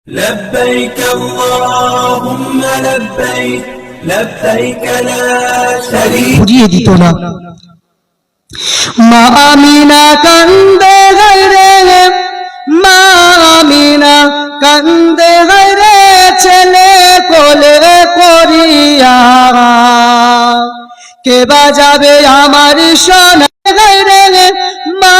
لبيك اللهم لبيك لبيك لا شريك বুঝিয়ে দিত না। মা আমিনা কান্দে গায়রে, মা আমিনা কান্দে গায়রে, ছেলে কোলে করিয়া। কে বাজাবে আমার সোনা গায়রে, মা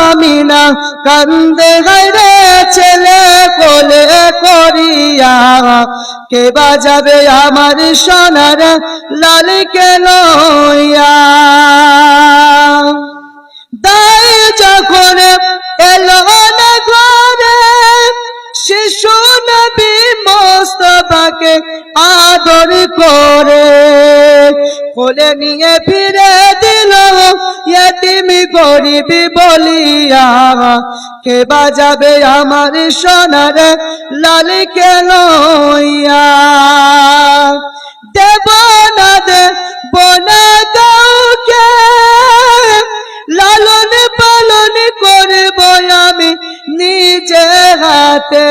আমিনা কান্দে গায়রে, ছেলে কোলে করিয়া। কে বাজাবে আমার সোনার লালকে লইয়া। দাই যখন এলো না ঘরে, শিশু নবী মুস্তাফাকে আদর করে কোলে নিয়ে ফিরে দিল ইতিম গরিব বলিয়া। কে বাজাবে আমার সোনার লালকে লইয়া। দেব না দেব না কাউকে, লালন পালন করব আমি নিজে হাতে।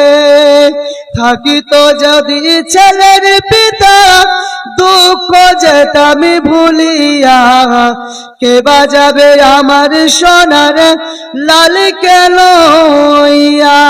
থাকিত যদি ছেলের পিতা, দুঃখ যেটা আমি ভুলিয়া। কে বাজাবে আমার সোনার লালকে লইয়া।